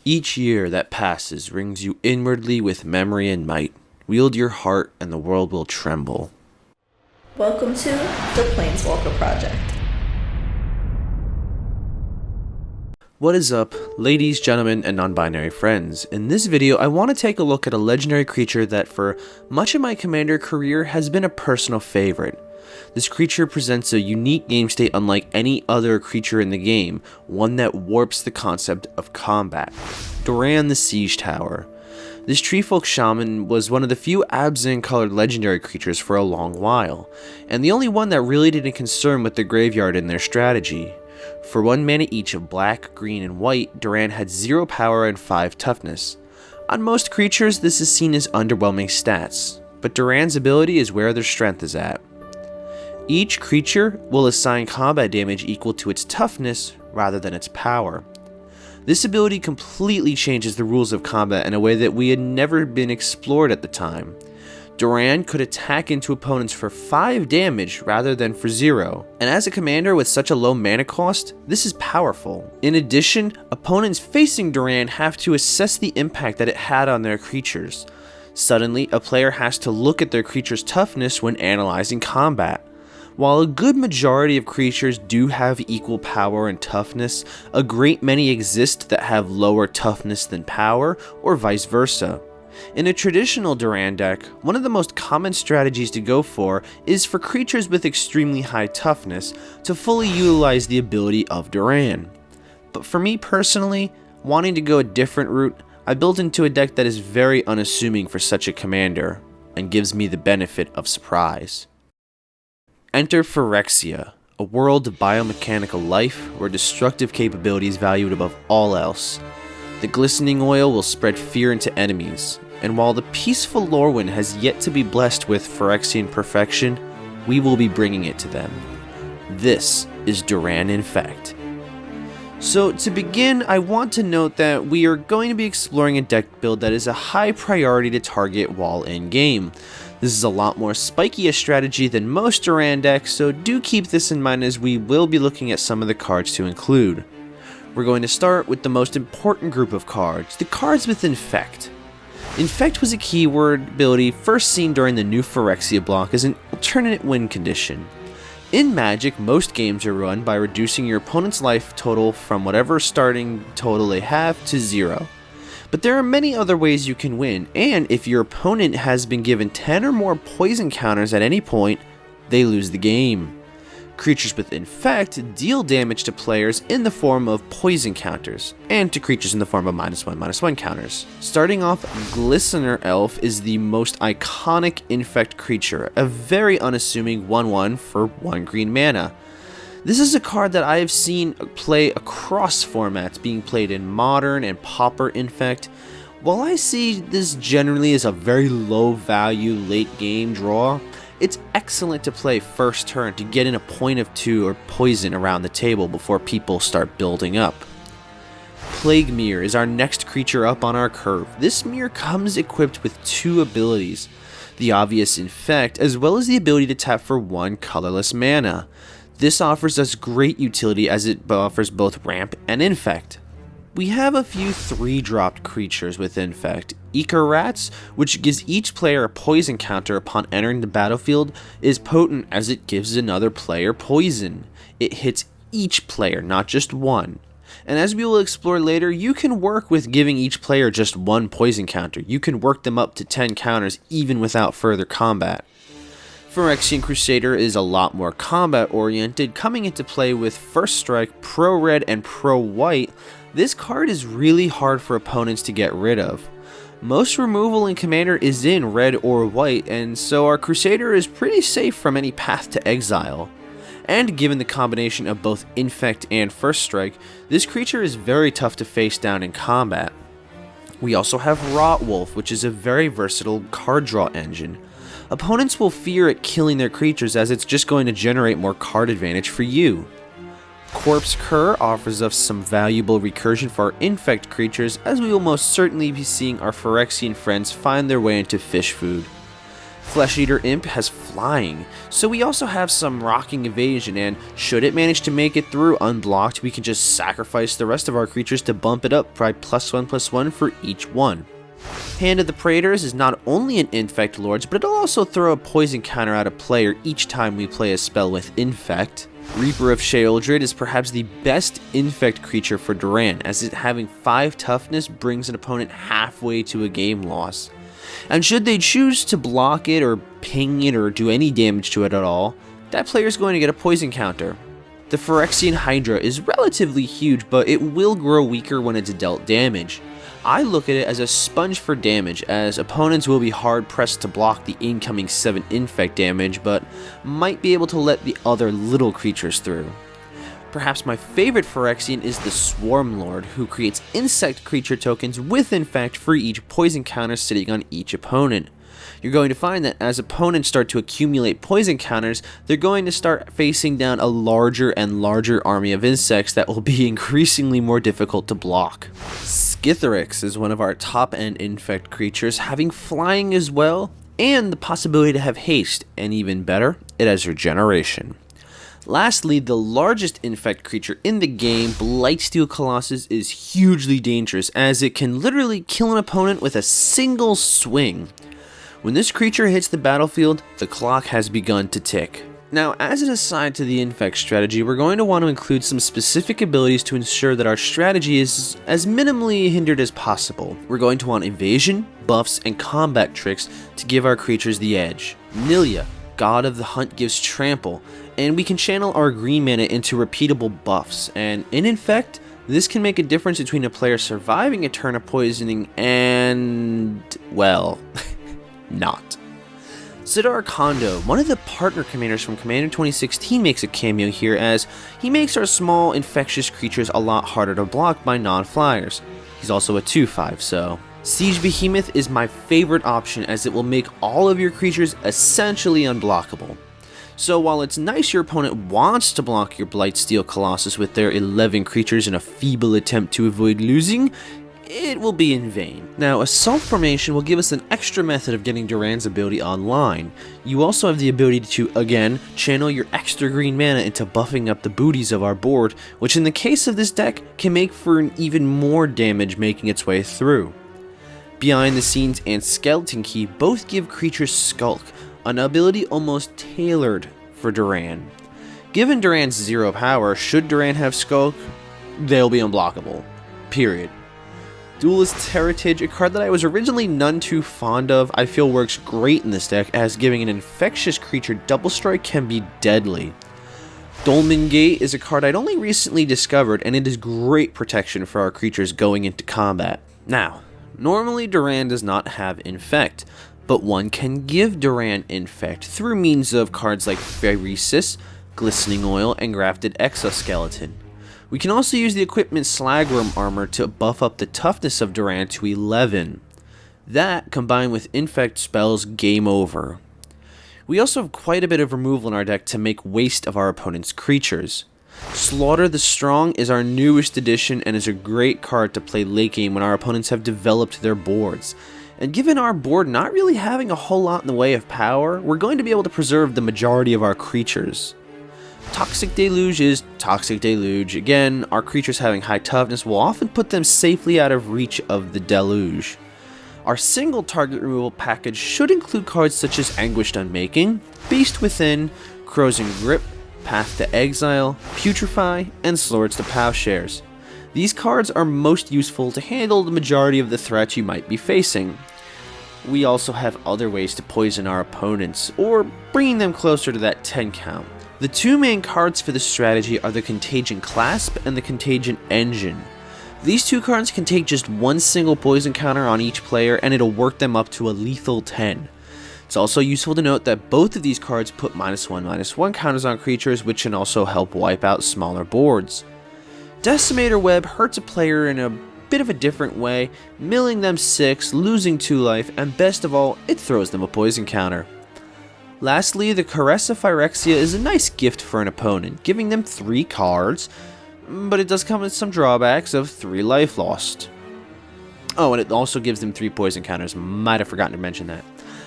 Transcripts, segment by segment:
Each year that passes rings you inwardly with memory and might. Wield your heart and the world will tremble. Welcome to the Planeswalker Project. What is up, ladies, gentlemen, and non-binary friends? In this video, I want to take a look at a legendary creature that for much of my Commander career has been a personal favorite. This creature presents a unique game state unlike any other creature in the game, one that warps the concept of combat. Doran the Siege Tower. This Treefolk Shaman was one of the few absinthe-colored legendary creatures for a long while, and the only one that really didn't concern with the graveyard in their strategy. For 1 mana each of black, green, and white, Doran had 0 power and 5 toughness. On most creatures, this is seen as underwhelming stats, but Doran's ability is where their strength is at. Each creature will assign combat damage equal to its toughness rather than its power. This ability completely changes the rules of combat in a way that we had never been explored at the time. Doran could attack into opponents for 5 damage rather than for 0, and as a commander with such a low mana cost, this is powerful. In addition, opponents facing Doran have to assess the impact that it had on their creatures. Suddenly, a player has to look at their creature's toughness when analyzing combat. While a good majority of creatures do have equal power and toughness, a great many exist that have lower toughness than power, or vice versa. In a traditional Doran deck, one of the most common strategies to go for is for creatures with extremely high toughness to fully utilize the ability of Doran. But for me personally, wanting to go a different route, I built into a deck that is very unassuming for such a commander, and gives me the benefit of surprise. Enter Phyrexian, a world of biomechanical life where destructive capability is valued above all else. The glistening oil will spread fear into enemies, and while the peaceful Lorwyn has yet to be blessed with Phyrexian perfection, we will be bringing it to them. This is Doran Infect. So to begin, I want to note that we are going to be exploring a deck build that is a high priority to target while in game. This is a lot more spiky a strategy than most Doran decks, so do keep this in mind as we will be looking at some of the cards to include. We're going to start with the most important group of cards, the cards with Infect. Infect was a keyword ability first seen during the new Phyrexian block as an alternate win condition. In Magic, most games are run by reducing your opponent's life total from whatever starting total they have to 0. But there are many other ways you can win, and if your opponent has been given 10 or more poison counters at any point, they lose the game. Creatures with Infect deal damage to players in the form of poison counters, and to creatures in the form of -1/-1 counters. Starting off, Glistener Elf is the most iconic Infect creature, a very unassuming 1/1 for 1 green mana. This is a card that I have seen play across formats, being played in Modern and Pauper Infect. While I see this generally as a very low value late game draw, it's excellent to play first turn to get in a point of 2 or poison around the table before people start building up. Plague Mirror is our next creature up on our curve. This mirror comes equipped with 2 abilities, the obvious Infect as well as the ability to tap for 1 colorless mana. This offers us great utility as it offers both ramp and Infect. We have a few 3-dropped creatures with Infect. Ichor Rats, which gives each player a poison counter upon entering the battlefield, is potent as it gives another player poison. It hits each player, not just one. And as we will explore later, you can work with giving each player just 1 poison counter. You can work them up to 10 counters even without further combat. Phyrexian Crusader is a lot more combat oriented, coming into play with First Strike, Pro Red, and Pro White. This card is really hard for opponents to get rid of. Most removal in Commander is in red or white, and so our Crusader is pretty safe from any path to exile. And given the combination of both Infect and First Strike, this creature is very tough to face down in combat. We also have Rotwolf, which is a very versatile card draw engine. Opponents will fear it killing their creatures as it's just going to generate more card advantage for you. Corpse Cur offers us some valuable recursion for our Infect creatures, as we will most certainly be seeing our Phyrexian friends find their way into fish food. Flesh Eater Imp has flying, so we also have some rocking evasion, and should it manage to make it through unblocked, we can just sacrifice the rest of our creatures to bump it up by +1/+1 for each one. Hand of the Praetors is not only an Infect Lords, but it'll also throw a poison counter at a player each time we play a spell with Infect. Reaper of Sheoldred is perhaps the best Infect creature for Doran, as it having 5 toughness brings an opponent halfway to a game loss. And should they choose to block it or ping it or do any damage to it at all, that player is going to get a poison counter. The Phyrexian Hydra is relatively huge, but it will grow weaker when it's dealt damage. I look at it as a sponge for damage, as opponents will be hard pressed to block the incoming 7 Infect damage, but might be able to let the other little creatures through. Perhaps my favorite Phyrexian is the Swarm Lord, who creates insect creature tokens with Infect for each poison counter sitting on each opponent. You're going to find that as opponents start to accumulate poison counters, they're going to start facing down a larger and larger army of insects that will be increasingly more difficult to block. Skithiryx is one of our top-end Infect creatures, having flying as well, and the possibility to have haste, and even better, it has regeneration. Lastly, the largest Infect creature in the game, Blightsteel Colossus, is hugely dangerous, as it can literally kill an opponent with a single swing. When this creature hits the battlefield, the clock has begun to tick. Now, as an aside to the Infect strategy, we're going to want to include some specific abilities to ensure that our strategy is as minimally hindered as possible. We're going to want evasion, buffs, and combat tricks to give our creatures the edge. Nilia, God of the Hunt, gives trample, and we can channel our green mana into repeatable buffs, and in Infect, this can make a difference between a player surviving a turn of poisoning and, well, not. Sidar Kondo, one of the partner commanders from Commander 2016, makes a cameo here, as he makes our small infectious creatures a lot harder to block by non-flyers. He's also a 2/5, so... Siege Behemoth is my favorite option, as it will make all of your creatures essentially unblockable. So while it's nice your opponent wants to block your Blightsteel Colossus with their 11 creatures in a feeble attempt to avoid losing, it will be in vain. Now, Assault Formation will give us an extra method of getting Doran's ability online. You also have the ability to, again, channel your extra green mana into buffing up the booties of our board, which in the case of this deck, can make for an even more damage making its way through. Behind the Scenes and Skeleton Key both give creatures Skulk, an ability almost tailored for Doran. Given Doran's 0 power, should Doran have Skulk, they'll be unblockable. Period. Duelist's Heritage, a card that I was originally none too fond of, I feel works great in this deck, as giving an infectious creature double strike can be deadly. Dolmen Gate is a card I'd only recently discovered, and it is great protection for our creatures going into combat. Now, normally Doran does not have Infect, but one can give Doran Infect through means of cards like Phyrexian, Glistening Oil, and Grafted Exoskeleton. We can also use the equipment Slagworm Armor to buff up the toughness of Doran to 11. That, combined with Infect spells, game over. We also have quite a bit of removal in our deck to make waste of our opponent's creatures. Slaughter the Strong is our newest addition and is a great card to play late game when our opponents have developed their boards. And given our board not really having a whole lot in the way of power, we're going to be able to preserve the majority of our creatures. Toxic Deluge is Toxic Deluge. Again, our creatures having high toughness will often put them safely out of reach of the Deluge. Our single target removal package should include cards such as Anguished Unmaking, Beast Within, Crows and Grip, Path to Exile, Putrefy, and Swords to Plowshares. These cards are most useful to handle the majority of the threats you might be facing. We also have other ways to poison our opponents, or bringing them closer to that 10 count. The two main cards for this strategy are the Contagion Clasp and the Contagion Engine. These two cards can take just one single poison counter on each player and it'll work them up to a lethal 10. It's also useful to note that both of these cards put -1/-1 counters on creatures, which can also help wipe out smaller boards. Decimator Web hurts a player in a bit of a different way, milling them 6, losing 2 life, and best of all, it throws them a poison counter. Lastly, the Caress of Phyrexia is a nice gift for an opponent, giving them 3 cards, but it does come with some drawbacks of 3 life lost. Oh, and it also gives them 3 poison counters, might have forgotten to mention that.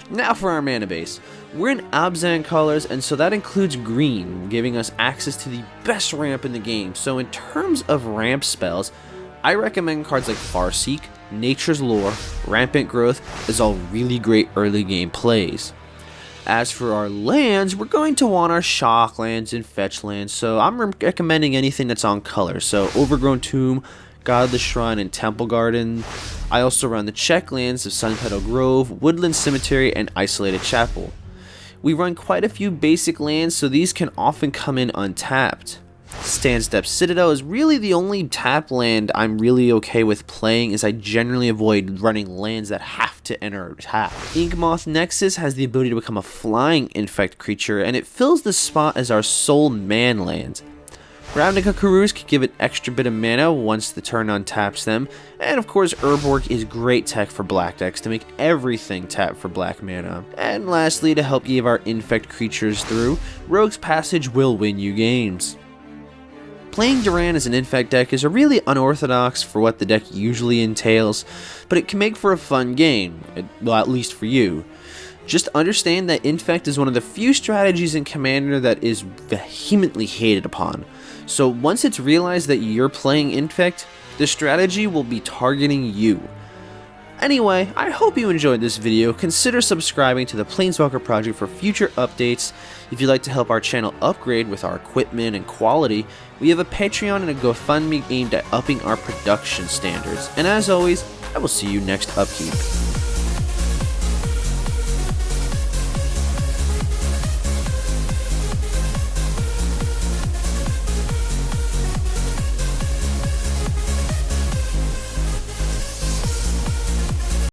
Now for our mana base. We're in Abzan colors, and so that includes green, giving us access to the best ramp in the game. So in terms of ramp spells, I recommend cards like Farseek, Nature's Lore, Rampant Growth as all really great early game plays. As for our lands, we're going to want our shock lands and fetch lands, so I'm recommending anything that's on color. So Overgrown Tomb, God of the Shrine, and Temple Garden. I also run the check lands of Sunpetal Grove, Woodland Cemetery, and Isolated Chapel. We run quite a few basic lands, so these can often come in untapped. Standstep Citadel is really the only tap land I'm really okay with playing, as I generally avoid running lands that have to enter tap. Inkmoth Nexus has the ability to become a flying Infect creature, and it fills the spot as our sole man land. Ravnica Karus can give an extra bit of mana once the turn untaps them, and of course Urborg is great tech for black decks to make everything tap for black mana. And lastly, to help give our Infect creatures through, Rogue's Passage will win you games. Playing Doran as an Infect deck is a really unorthodox for what the deck usually entails, but it can make for a fun game, well, at least for you. Just understand that Infect is one of the few strategies in Commander that is vehemently hated upon. So once it's realized that you're playing Infect, the strategy will be targeting you. Anyway, I hope you enjoyed this video. Consider subscribing to the Planeswalker Project for future updates. If you'd like to help our channel upgrade with our equipment and quality, we have a Patreon and a GoFundMe aimed at upping our production standards. And as always, I will see you next upkeep.